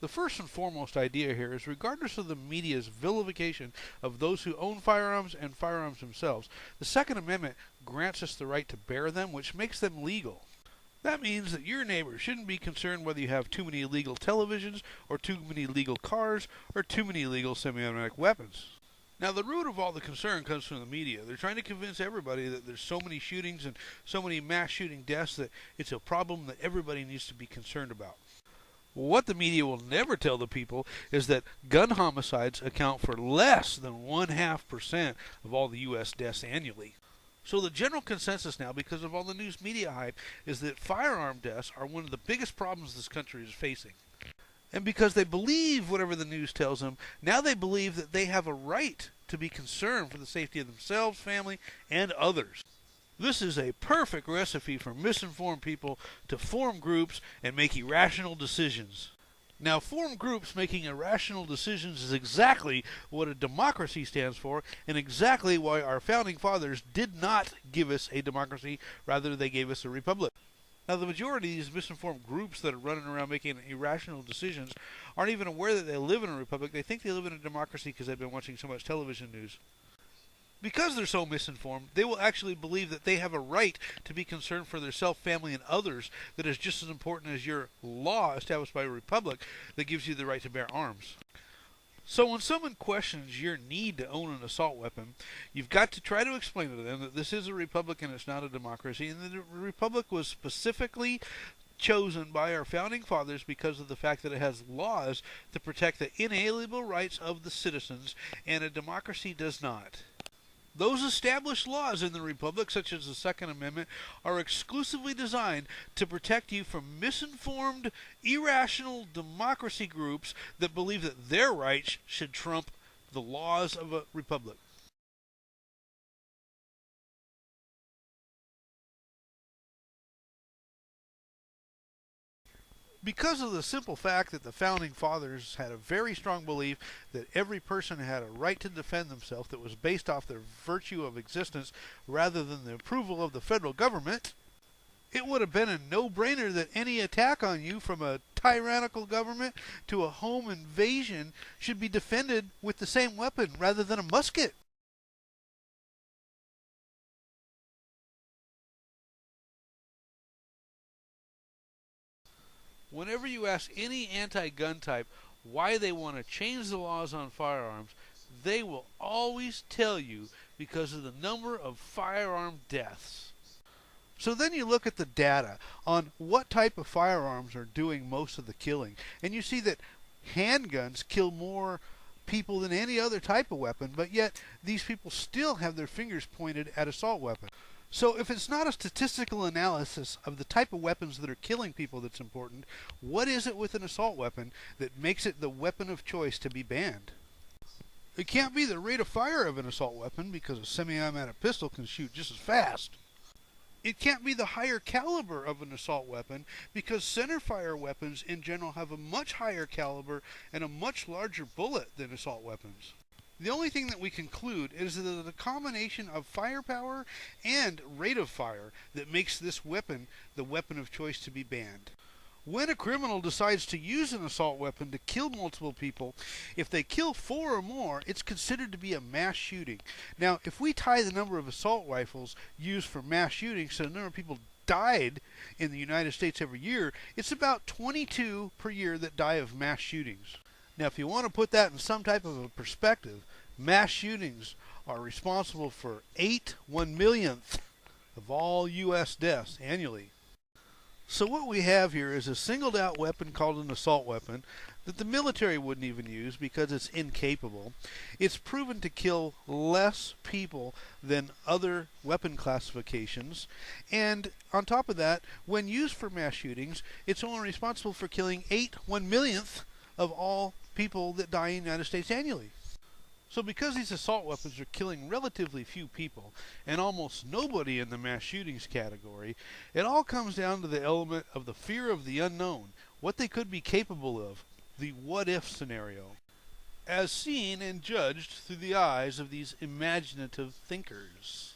The first and foremost idea here is regardless of the media's vilification of those who own firearms and firearms themselves, the Second Amendment grants us the right to bear them, which makes them legal. That means that your neighbor shouldn't be concerned whether you have too many illegal televisions, or too many legal cars, or too many illegal semi-automatic weapons. Now, the root of all the concern comes from the media. They're trying to convince everybody that there's so many shootings and so many mass shooting deaths that it's a problem that everybody needs to be concerned about. What the media will never tell the people is that gun homicides account for less than 0.5% of all the U.S. deaths annually. So the general consensus now, because of all the news media hype, is that firearm deaths are one of the biggest problems this country is facing. And because they believe whatever the news tells them, now they believe that they have a right to be concerned for the safety of themselves, family, and others. This is a perfect recipe for misinformed people to form groups and make irrational decisions. Now, formed groups making irrational decisions is exactly what a democracy stands for, and exactly why our founding fathers did not give us a democracy, rather they gave us a republic. Now, the majority of these misinformed groups that are running around making irrational decisions aren't even aware that they live in a republic. They think they live in a democracy because they've been watching so much television news. Because they're so misinformed, they will actually believe that they have a right to be concerned for their self, family, and others that is just as important as your law established by a republic that gives you the right to bear arms. So when someone questions your need to own an assault weapon, you've got to try to explain to them that this is a republic and it's not a democracy, and that the republic was specifically chosen by our founding fathers because of the fact that it has laws to protect the inalienable rights of the citizens, and a democracy does not. Those established laws in the Republic, such as the Second Amendment, are exclusively designed to protect you from misinformed, irrational democracy groups that believe that their rights should trump the laws of a republic. Because of the simple fact that the Founding Fathers had a very strong belief that every person had a right to defend themselves that was based off their virtue of existence rather than the approval of the federal government, it would have been a no-brainer that any attack on you from a tyrannical government to a home invasion should be defended with the same weapon rather than a musket. Whenever you ask any anti-gun type why they want to change the laws on firearms, they will always tell you because of the number of firearm deaths. So then you look at the data on what type of firearms are doing most of the killing, and you see that handguns kill more people than any other type of weapon, but yet these people still have their fingers pointed at assault weapons. So if it's not a statistical analysis of the type of weapons that are killing people that's important, what is it with an assault weapon that makes it the weapon of choice to be banned? It can't be the rate of fire of an assault weapon, because a semi-automatic pistol can shoot just as fast. It can't be the higher caliber of an assault weapon, because centerfire weapons in general have a much higher caliber and a much larger bullet than assault weapons. The only thing that we conclude is that the combination of firepower and rate of fire that makes this weapon the weapon of choice to be banned. When a criminal decides to use an assault weapon to kill multiple people, if they kill 4 or more, it's considered to be a mass shooting. Now, if we tie the number of assault rifles used for mass shootings to the number of people died in the United States every year, it's about 22 per year that die of mass shootings. Now, if you want to put that in some type of a perspective, mass shootings are responsible for 1/millionth of all U.S. deaths annually. So what we have here is a singled out weapon called an assault weapon that the military wouldn't even use because it's incapable. It's proven to kill less people than other weapon classifications, and on top of that, when used for mass shootings, it's only responsible for killing 1/millionth of all people that die in the United States annually. So because these assault weapons are killing relatively few people, and almost nobody in the mass shootings category, it all comes down to the element of the fear of the unknown, what they could be capable of, the what-if scenario, as seen and judged through the eyes of these imaginative thinkers.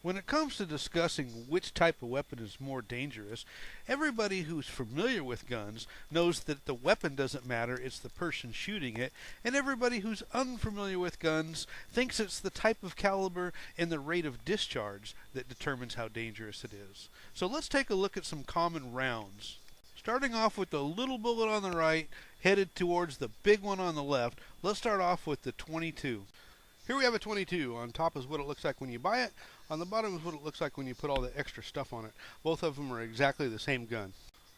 When it comes to discussing which type of weapon is more dangerous, everybody who's familiar with guns knows that the weapon doesn't matter, it's the person shooting it, and everybody who's unfamiliar with guns thinks it's the type of caliber and the rate of discharge that determines how dangerous it is. So let's take a look at some common rounds. Starting off with the little bullet on the right, headed towards the big one on the left, let's start off with the .22. Here we have a .22. On top is what it looks like when you buy it. On the bottom is what it looks like when you put all the extra stuff on it. Both of them are exactly the same gun.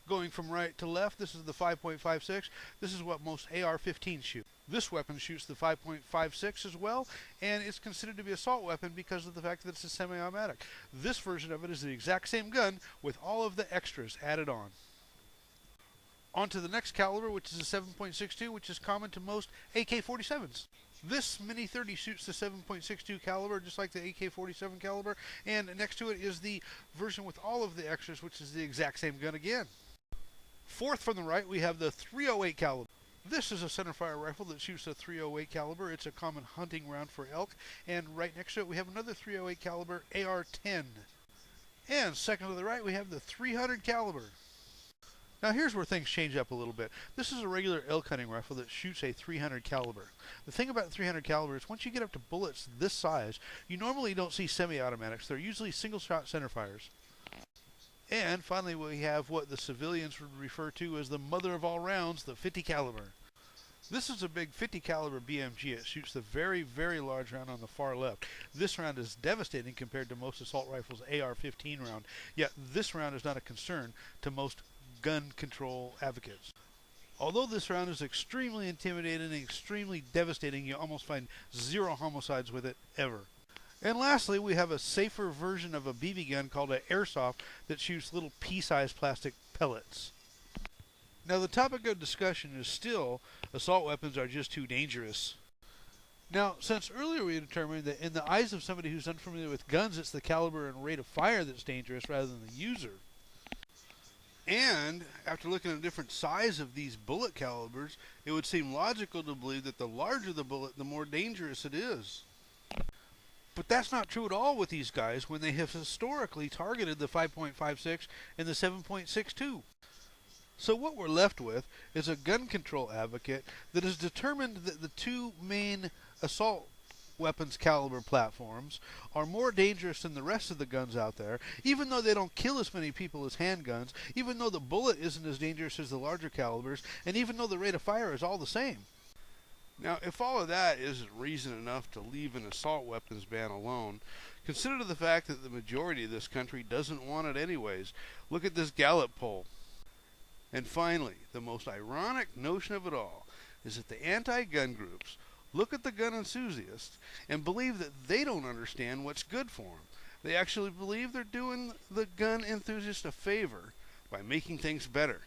Going from right to left, this is the 5.56. This is what most AR-15s shoot. This weapon shoots the 5.56 as well, and it's considered to be an assault weapon because of the fact that it's a semi-automatic. This version of it is the exact same gun with all of the extras added on. On to the next caliber, which is a 7.62, which is common to most AK-47s. This Mini 30 shoots the 7.62 caliber, just like the AK-47 caliber, and next to it is the version with all of the extras, which is the exact same gun again. Fourth from the right, we have the .308 caliber. This is a centerfire rifle that shoots a .308 caliber. It's a common hunting round for elk, and right next to it we have another .308 caliber AR-10. And second to the right, we have the .300 caliber. Now here's where things change up a little bit. This is a regular elk hunting rifle that shoots a .300 caliber. The thing about the .300 caliber is once you get up to bullets this size, you normally don't see semi-automatics. They're usually single-shot centerfires. And finally we have what the civilians would refer to as the mother of all rounds, the .50 caliber. This is a big .50 caliber BMG. It shoots the very, very large round on the far left. This round is devastating compared to most assault rifles' AR-15 round, yet this round is not a concern to most gun control advocates. Although this round is extremely intimidating and extremely devastating, you almost find zero homicides with it ever. And lastly, we have a safer version of a BB gun called an airsoft that shoots little pea-sized plastic pellets. Now the topic of discussion is still assault weapons are just too dangerous. Now, since earlier we determined that in the eyes of somebody who's unfamiliar with guns, it's the caliber and rate of fire that's dangerous rather than the user. And after looking at a different size of these bullet calibers, it would seem logical to believe that the larger the bullet, the more dangerous it is. But that's not true at all with these guys when they have historically targeted the 5.56 and the 7.62. So what we're left with is a gun control advocate that has determined that the two main assault weapons caliber platforms are more dangerous than the rest of the guns out there, even though they don't kill as many people as handguns, even though the bullet isn't as dangerous as the larger calibers, and even though the rate of fire is all the same. Now, if all of that isn't reason enough to leave an assault weapons ban alone, consider the fact that the majority of this country doesn't want it anyways. Look at this Gallup poll. And finally, the most ironic notion of it all is that the anti-gun groups look at the gun enthusiasts and believe that they don't understand what's good for them. They actually believe they're doing the gun enthusiast a favor by making things better.